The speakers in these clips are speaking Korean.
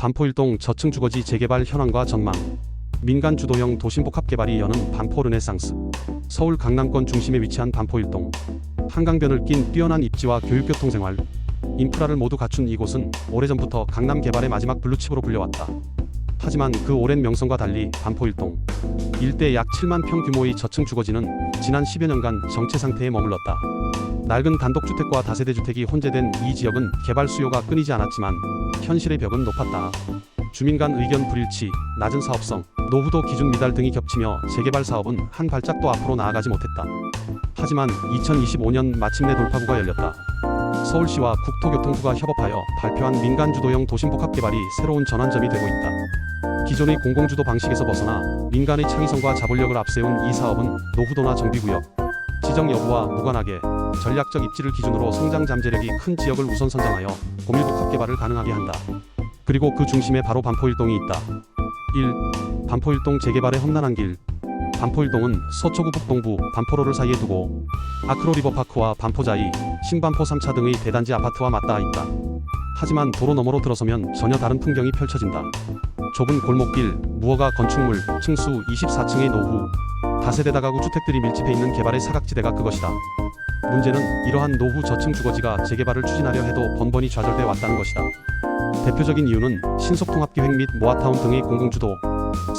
반포일동 저층 주거지 재개발 현황과 전망. 민간 주도형 도심복합 개발이 여는 반포 르네상스. 서울 강남권 중심에 위치한 반포일동. 한강변을 낀 뛰어난 입지와 교육교통생활, 인프라를 모두 갖춘 이곳은 오래전부터 강남 개발의 마지막 블루칩으로 불려왔다. 하지만 그 오랜 명성과 달리 반포일동 일대 약 7만 평 규모의 저층 주거지는 지난 10여 년간 정체 상태에 머물렀다. 낡은 단독주택과 다세대 주택이 혼재된 이 지역은 개발 수요가 끊이지 않았지만 현실의 벽은 높았다. 주민 간 의견 불일치, 낮은 사업성, 노후도 기준 미달 등이 겹치며 재개발 사업은 한 발짝도 앞으로 나아가지 못했다. 하지만 2025년 마침내 돌파구가 열렸다. 서울시와 국토교통부가 협업하여 발표한 민간 주도형 도심복합 개발이 새로운 전환점이 되고 있다. 기존의 공공주도 방식에서 벗어나 민간의 창의성과 자본력을 앞세운 이 사업은 노후도나 정비구역, 지정 여부와 무관하게 전략적 입지를 기준으로 성장 잠재력이 큰 지역을 우선 선정하여 고밀복합 개발을 가능하게 한다. 그리고 그 중심에 바로 반포일동이 있다. 1. 반포일동 재개발의 험난한 길. 반포일동은 서초구 북동부 반포로를 사이에 두고 아크로리버파크와 반포자이, 신반포 3차 등의 대단지 아파트와 맞닿아 있다. 하지만 도로 너머로 들어서면 전혀 다른 풍경이 펼쳐진다. 좁은 골목길, 무허가 건축물, 층수 24층의 노후, 다세대 다가구 주택들이 밀집해 있는 개발의 사각지대가 그것이다. 문제는 이러한 노후 저층 주거지가 재개발을 추진하려 해도 번번이 좌절돼 왔다는 것이다. 대표적인 이유는 신속통합기획 및 모아타운 등의 공공주도,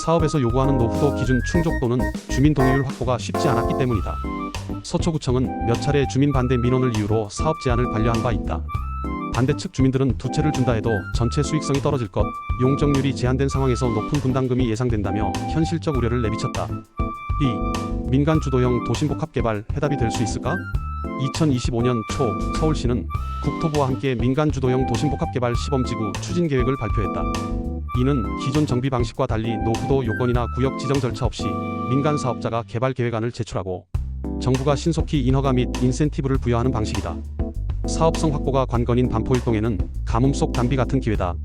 사업에서 요구하는 노후도 기준 충족 또는 주민 동의율 확보가 쉽지 않았기 때문이다. 서초구청은 몇 차례 주민 반대 민원을 이유로 사업 제한을 반려한 바 있다. 반대 측 주민들은 두 채를 준다 해도 전체 수익성이 떨어질 것, 용적률이 제한된 상황에서 높은 분담금이 예상된다며 현실적 우려를 내비쳤다. 2. 민간 주도형 도심복합 개발 해답이 될 수 있을까? 2025년 초 서울시는 국토부와 함께 민간 주도형 도심복합 개발 시범지구 추진 계획을 발표했다. 이는 기존 정비 방식과 달리 노후도 요건이나 구역 지정 절차 없이 민간 사업자가 개발 계획안을 제출하고 정부가 신속히 인허가 및 인센티브를 부여하는 방식이다. 사업성 확보가 관건인 반포일동에는 가뭄 속 단비 같은 기회다.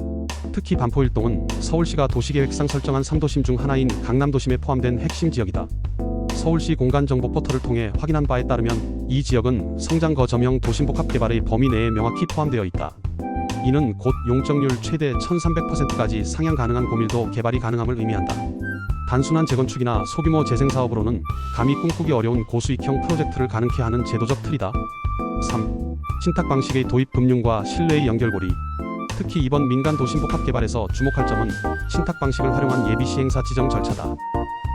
특히 반포일동은 서울시가 도시계획상 설정한 3도심 중 하나인 강남도심에 포함된 핵심 지역이다. 서울시 공간정보 포털을 통해 확인한 바에 따르면 이 지역은 성장 거점형 도심복합 개발의 범위 내에 명확히 포함되어 있다. 이는 곧 용적률 최대 1300%까지 상향 가능한 고밀도 개발이 가능함을 의미한다. 단순한 재건축이나 소규모 재생사업으로는 감히 꿈꾸기 어려운 고수익형 프로젝트를 가능케 하는 제도적 틀이다. 3. 신탁 방식의 도입 금융과 신뢰의 연결고리. 특히 이번 민간 도심복합 개발에서 주목할 점은 신탁 방식을 활용한 예비 시행사 지정 절차다.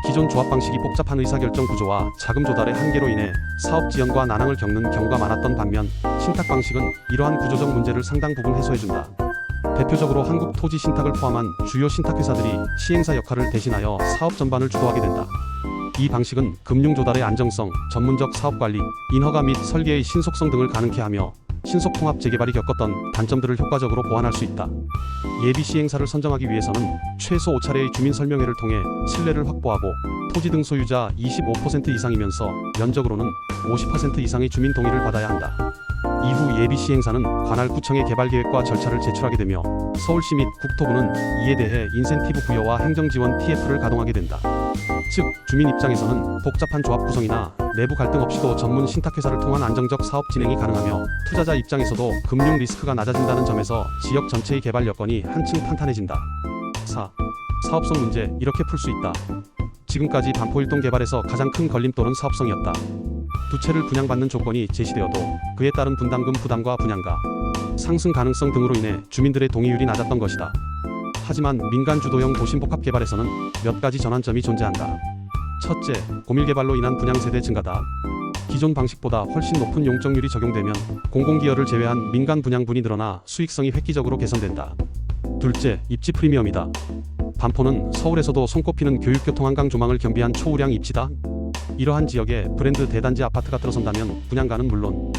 기존 조합 방식이 복잡한 의사결정 구조와 자금 조달의 한계로 인해 사업 지연과 난항을 겪는 경우가 많았던 반면 신탁 방식은 이러한 구조적 문제를 상당 부분 해소해준다. 대표적으로 한국토지신탁을 포함한 주요 신탁회사들이 시행사 역할을 대신하여 사업 전반을 주도하게 된다. 이 방식은 금융 조달의 안정성, 전문적 사업관리, 인허가 및 설계의 신속성 등을 가능케 하며 신속통합 재개발이 겪었던 단점들을 효과적으로 보완할 수 있다. 예비 시행사를 선정하기 위해서는 최소 5차례의 주민 설명회를 통해 신뢰를 확보하고 토지 등 소유자 25% 이상이면서 면적으로는 50% 이상의 주민 동의를 받아야 한다. 이후 예비 시행사는 관할 구청에 개발 계획과 절차를 제출하게 되며 서울시 및 국토부는 이에 대해 인센티브 부여와 행정지원 TF를 가동하게 된다. 즉, 주민 입장에서는 복잡한 조합 구성이나 내부 갈등 없이도 전문 신탁회사를 통한 안정적 사업 진행이 가능하며 투자자 입장에서도 금융 리스크가 낮아진다는 점에서 지역 전체의 개발 여건이 한층 탄탄해진다. 4. 사업성 문제, 이렇게 풀 수 있다. 지금까지 반포일동 개발에서 가장 큰 걸림돌은 사업성이었다. 두 채를 분양받는 조건이 제시되어도 그에 따른 분담금 부담과 분양가, 상승 가능성 등으로 인해 주민들의 동의율이 낮았던 것이다. 하지만 민간 주도형 도심복합 개발에서는 몇 가지 전환점이 존재한다. 첫째, 고밀개발로 인한 분양세대 증가다. 기존 방식보다 훨씬 높은 용적률이 적용되면 공공기여를 제외한 민간 분양분이 늘어나 수익성이 획기적으로 개선된다. 둘째, 입지 프리미엄이다. 반포는 서울에서도 손꼽히는 교육교통 한강 조망을 겸비한 초우량 입지다. 이러한 지역에 브랜드 대단지 아파트가 들어선다면 분양가는 물론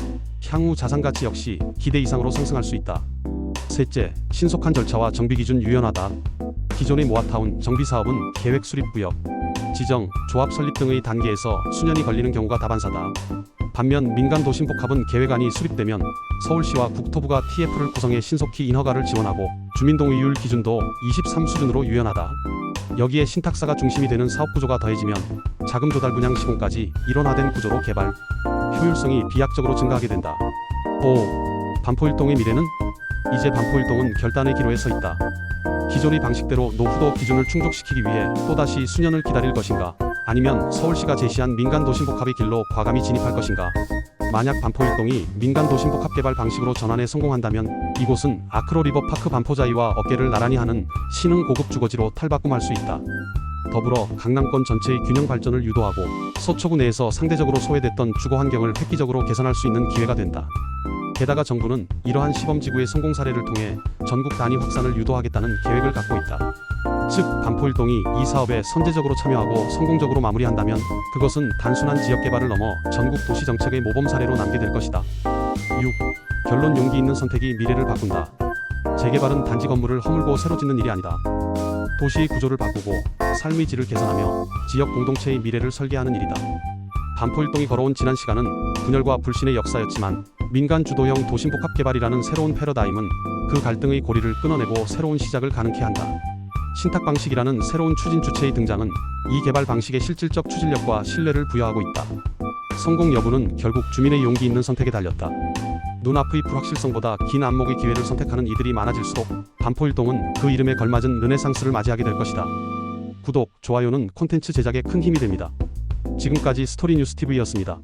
향후 자산가치 역시 기대 이상으로 상승할 수 있다. 셋째, 신속한 절차와 정비기준 유연하다. 기존의 모아타운 정비사업은 계획 수립구역, 지정, 조합 설립 등의 단계에서 수년이 걸리는 경우가 다반사다. 반면 민간 도심복합은 계획안이 수립되면 서울시와 국토부가 TF를 구성해 신속히 인허가를 지원하고 주민동의율 기준도 23 수준으로 유연하다. 여기에 신탁사가 중심이 되는 사업구조가 더해지면 자금 조달 분양 시공까지 일원화된 구조로 개발 효율성이 비약적으로 증가하게 된다. 5. 반포일동의 미래는? 이제 반포일동은 결단의 기로에 서 있다. 기존 기존의 방식대로 노후도 기준을 충족시키기 위해 또다시 수년을 기다릴 것인가? 아니면 서울시가 제시한 민간 도심복합의 길로 과감히 진입할 것인가? 만약 반포일동이 민간 도심복합개발 방식으로 전환에 성공한다면 이곳은 아크로 리버파크 반포자이와 어깨를 나란히 하는 신흥 고급 주거지로 탈바꿈할 수 있다. 더불어 강남권 전체의 균형 발전을 유도하고 서초구 내에서 상대적으로 소외됐던 주거 환경을 획기적으로 개선할 수 있는 기회가 된다. 게다가 정부는 이러한 시범지구의 성공 사례를 통해 전국 단위 확산을 유도하겠다는 계획을 갖고 있다. 즉, 반포일동이 이 사업에 선제적으로 참여하고 성공적으로 마무리한다면 그것은 단순한 지역개발을 넘어 전국 도시정책의 모범 사례로 남게 될 것이다. 6. 결론 용기 있는 선택이 미래를 바꾼다. 재개발은 단지 건물을 허물고 새로 짓는 일이 아니다. 도시의 구조를 바꾸고 삶의 질을 개선하며 지역 공동체의 미래를 설계하는 일이다. 반포일동이 걸어온 지난 시간은 분열과 불신의 역사였지만 민간 주도형 도심복합 개발이라는 새로운 패러다임은 그 갈등의 고리를 끊어내고 새로운 시작을 가능케 한다. 신탁 방식이라는 새로운 추진 주체의 등장은 이 개발 방식의 실질적 추진력과 신뢰를 부여하고 있다. 성공 여부는 결국 주민의 용기 있는 선택에 달렸다. 눈앞의 불확실성보다 긴 안목의 기회를 선택하는 이들이 많아질수록 반포일동은 그 이름에 걸맞은 르네상스를 맞이하게 될 것이다. 구독, 좋아요는 콘텐츠 제작에 큰 힘이 됩니다. 지금까지 스토리뉴스TV였습니다.